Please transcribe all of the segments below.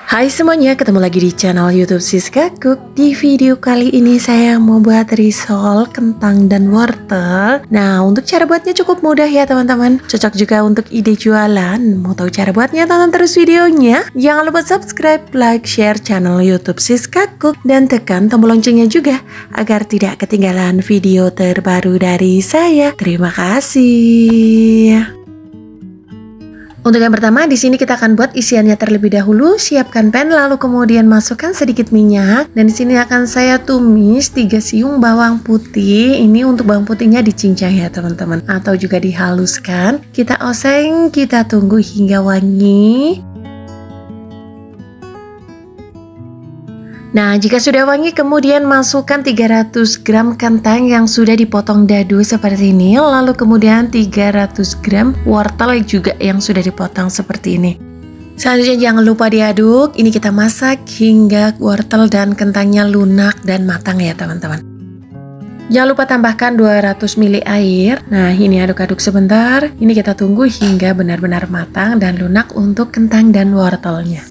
Hai semuanya, ketemu lagi di channel YouTube Siska Cook. Di video kali ini saya mau buat risol kentang dan wortel. Nah, untuk cara buatnya cukup mudah ya teman-teman. Cocok juga untuk ide jualan. Mau tahu cara buatnya? Tonton terus videonya. Jangan lupa subscribe, like, share channel YouTube Siska Cook dan tekan tombol loncengnya juga agar tidak ketinggalan video terbaru dari saya. Terima kasih. Untuk yang pertama, di sini kita akan buat isiannya terlebih dahulu. Siapkan pan, lalu kemudian masukkan sedikit minyak. Dan di sini akan saya tumis 3 siung bawang putih. Ini untuk bawang putihnya dicincang ya teman-teman, atau juga dihaluskan. Kita oseng, kita tunggu hingga wangi. Nah, jika sudah wangi, kemudian masukkan 300 gram kentang yang sudah dipotong dadu seperti ini. Lalu kemudian 300 gram wortel juga yang sudah dipotong seperti ini. Selanjutnya jangan lupa diaduk. Ini kita masak hingga wortel dan kentangnya lunak dan matang ya teman-teman. Jangan lupa tambahkan 200 ml air. Nah, ini aduk-aduk sebentar. Ini kita tunggu hingga benar-benar matang dan lunak untuk kentang dan wortelnya.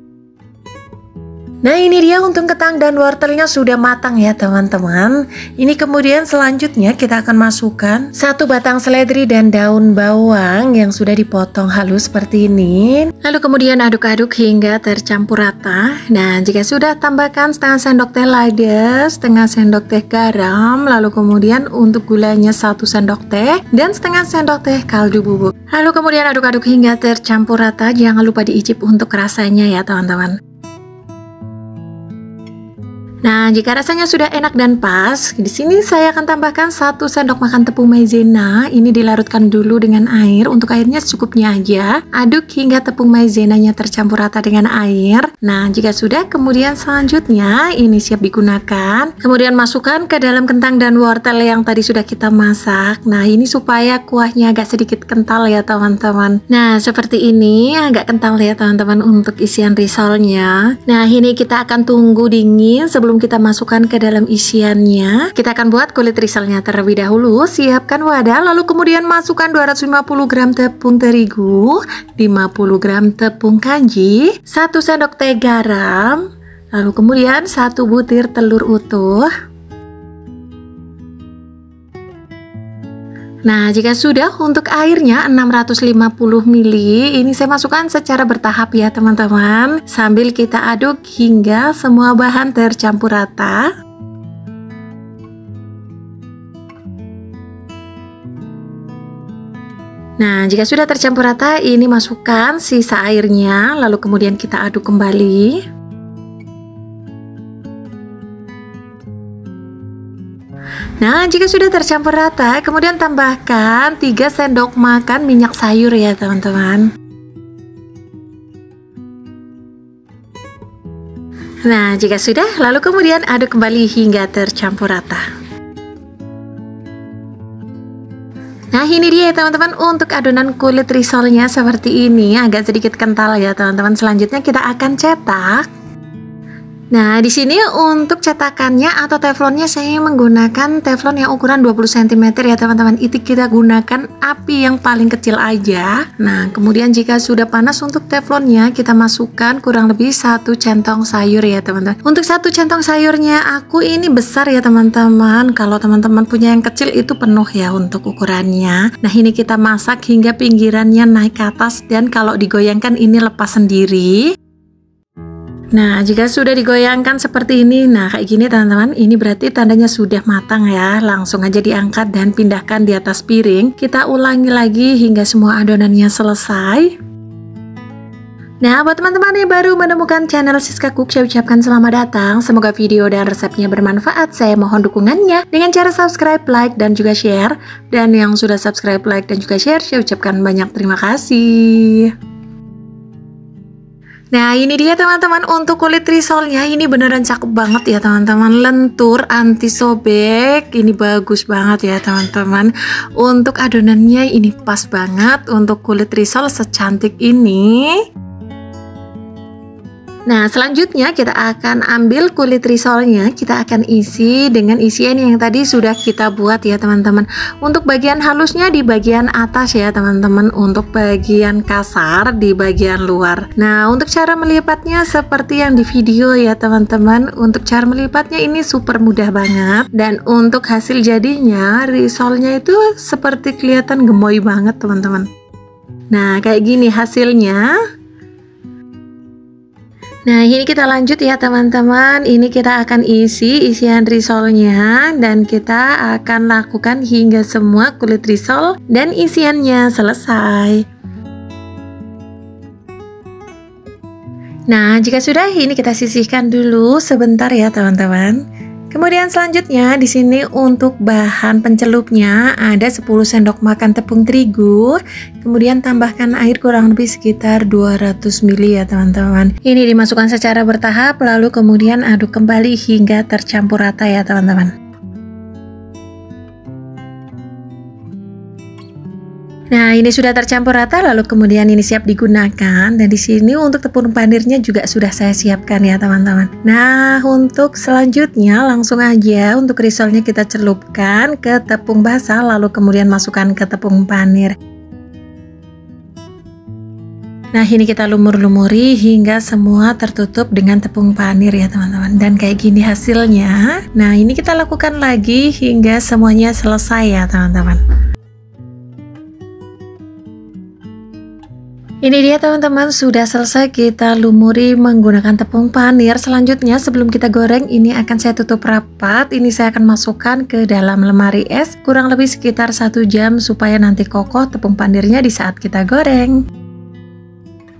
Nah, ini dia untuk kentang dan wortelnya sudah matang ya teman-teman. Ini kemudian selanjutnya kita akan masukkan 1 batang seledri dan daun bawang yang sudah dipotong halus seperti ini. Lalu kemudian aduk-aduk hingga tercampur rata. Nah, jika sudah, tambahkan setengah sendok teh lada, setengah sendok teh garam, lalu kemudian untuk gulanya 1 sendok teh dan setengah sendok teh kaldu bubuk. Lalu kemudian aduk-aduk hingga tercampur rata. Jangan lupa diicip untuk rasanya ya teman-teman. Nah, jika rasanya sudah enak dan pas, di sini saya akan tambahkan 1 sendok makan tepung maizena. Ini dilarutkan dulu dengan air. Untuk airnya secukupnya aja. Aduk hingga tepung maizenanya tercampur rata dengan air. Nah, jika sudah, kemudian selanjutnya ini siap digunakan. Kemudian masukkan ke dalam kentang dan wortel yang tadi sudah kita masak. Nah, ini supaya kuahnya agak sedikit kental ya teman-teman. Nah, seperti ini agak kental ya teman-teman untuk isian risolnya. Nah, ini kita akan tunggu dingin sebelum kita masukkan ke dalam isiannya. Kita akan buat kulit risolnya terlebih dahulu. Siapkan wadah, lalu kemudian masukkan 250 gram tepung terigu, 50 gram tepung kanji, 1 sendok teh garam, lalu kemudian 1 butir telur utuh. Nah, jika sudah, untuk airnya 650 ml, ini saya masukkan secara bertahap ya teman-teman, sambil kita aduk hingga semua bahan tercampur rata. Nah, jika sudah tercampur rata, ini masukkan sisa airnya, lalu kemudian kita aduk kembali. Nah, jika sudah tercampur rata, kemudian tambahkan 3 sendok makan minyak sayur ya teman-teman. Nah, jika sudah, lalu kemudian aduk kembali hingga tercampur rata. Nah, ini dia ya teman-teman untuk adonan kulit risolnya seperti ini, agak sedikit kental ya teman-teman. Selanjutnya kita akan cetak. Nah, di sini untuk cetakannya atau teflonnya saya menggunakan teflon yang ukuran 20 cm ya teman-teman. Itu kita gunakan api yang paling kecil aja. Nah, kemudian jika sudah panas untuk teflonnya, kita masukkan kurang lebih 1 centong sayur ya teman-teman. Untuk 1 centong sayurnya aku ini besar ya teman-teman. Kalau teman-teman punya yang kecil itu penuh ya untuk ukurannya. Nah, ini kita masak hingga pinggirannya naik ke atas dan kalau digoyangkan ini lepas sendiri. Nah, jika sudah digoyangkan seperti ini, nah kayak gini teman-teman, ini berarti tandanya sudah matang ya. Langsung aja diangkat dan pindahkan di atas piring. Kita ulangi lagi hingga semua adonannya selesai. Nah, buat teman-teman yang baru menemukan channel Siska Cook, saya ucapkan selamat datang. Semoga video dan resepnya bermanfaat. Saya mohon dukungannya dengan cara subscribe, like, dan juga share. Dan yang sudah subscribe, like, dan juga share, saya ucapkan banyak terima kasih. Nah, ini dia teman-teman untuk kulit risolnya. Ini beneran cakep banget ya teman-teman. Lentur, anti sobek. Ini bagus banget ya teman-teman. Untuk adonannya ini pas banget untuk kulit risol secantik ini. Nah, selanjutnya kita akan ambil kulit risolnya, kita akan isi dengan isian yang tadi sudah kita buat ya teman-teman. Untuk bagian halusnya di bagian atas ya teman-teman, untuk bagian kasar di bagian luar. Nah, untuk cara melipatnya seperti yang di video ya teman-teman. Untuk cara melipatnya ini super mudah banget, dan untuk hasil jadinya risolnya itu seperti kelihatan gemoy banget teman-teman. Nah, kayak gini hasilnya. Nah, ini kita lanjut ya teman-teman. Ini kita akan isi isian risolnya, dan kita akan lakukan hingga semua kulit risol dan isiannya selesai. Nah, jika sudah, ini kita sisihkan dulu sebentar ya teman-teman. Kemudian selanjutnya di sini untuk bahan pencelupnya ada 10 sendok makan tepung terigu. Kemudian tambahkan air kurang lebih sekitar 200 ml ya teman-teman. Ini dimasukkan secara bertahap, lalu kemudian aduk kembali hingga tercampur rata ya teman-teman. Nah, ini sudah tercampur rata, lalu kemudian ini siap digunakan. Dan di sini untuk tepung panirnya juga sudah saya siapkan ya teman-teman. Nah, untuk selanjutnya langsung aja untuk risolnya kita celupkan ke tepung basah, lalu kemudian masukkan ke tepung panir. Nah, ini kita lumuri hingga semua tertutup dengan tepung panir ya teman-teman. Dan kayak gini hasilnya. Nah, ini kita lakukan lagi hingga semuanya selesai ya teman-teman. Ini dia teman-teman, sudah selesai kita lumuri menggunakan tepung panir. Selanjutnya sebelum kita goreng, ini akan saya tutup rapat. Ini saya akan masukkan ke dalam lemari es kurang lebih sekitar 1 jam supaya nanti kokoh tepung panirnya di saat kita goreng.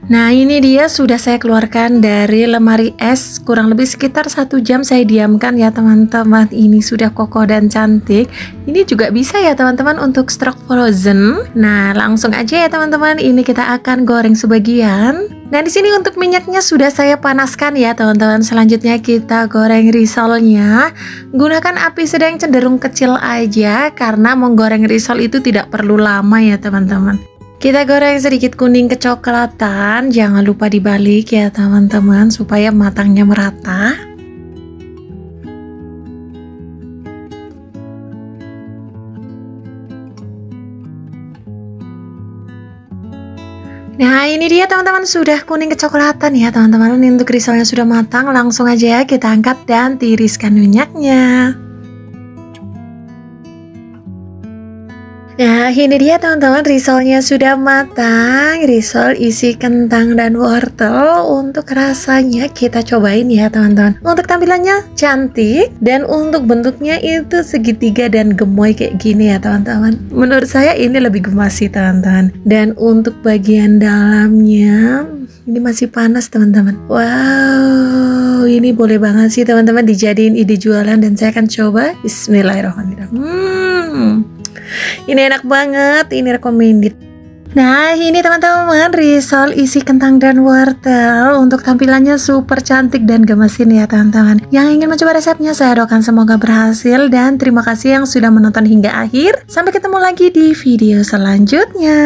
Nah, ini dia sudah saya keluarkan dari lemari es kurang lebih sekitar 1 jam saya diamkan ya teman-teman. Ini sudah kokoh dan cantik. Ini juga bisa ya teman-teman untuk stok frozen. Nah, langsung aja ya teman-teman, ini kita akan goreng sebagian. Nah, di sini untuk minyaknya sudah saya panaskan ya teman-teman. Selanjutnya kita goreng risolnya. Gunakan api sedang cenderung kecil aja, karena menggoreng risol itu tidak perlu lama ya teman-teman. Kita goreng sedikit kuning kecoklatan, jangan lupa dibalik ya teman-teman supaya matangnya merata. Nah, ini dia teman-teman, sudah kuning kecoklatan ya teman-teman. Ini untuk risolnya sudah matang, langsung aja ya kita angkat dan tiriskan minyaknya. Nah, ini dia teman-teman, risolnya sudah matang. Risol isi kentang dan wortel. Untuk rasanya kita cobain ya teman-teman. Untuk tampilannya cantik, dan untuk bentuknya itu segitiga dan gemoy kayak gini ya teman-teman. Menurut saya ini lebih gemas sih teman-teman. Dan untuk bagian dalamnya ini masih panas teman-teman. Wow, ini boleh banget sih teman-teman dijadiin ide jualan, dan saya akan coba. Bismillahirrahmanirrahim. Ini enak banget, ini recommended. Nah, ini teman-teman, risol isi kentang dan wortel. Untuk tampilannya super cantik dan gemesin ya teman-teman. Yang ingin mencoba resepnya, saya doakan semoga berhasil, dan terima kasih yang sudah menonton hingga akhir. Sampai ketemu lagi di video selanjutnya.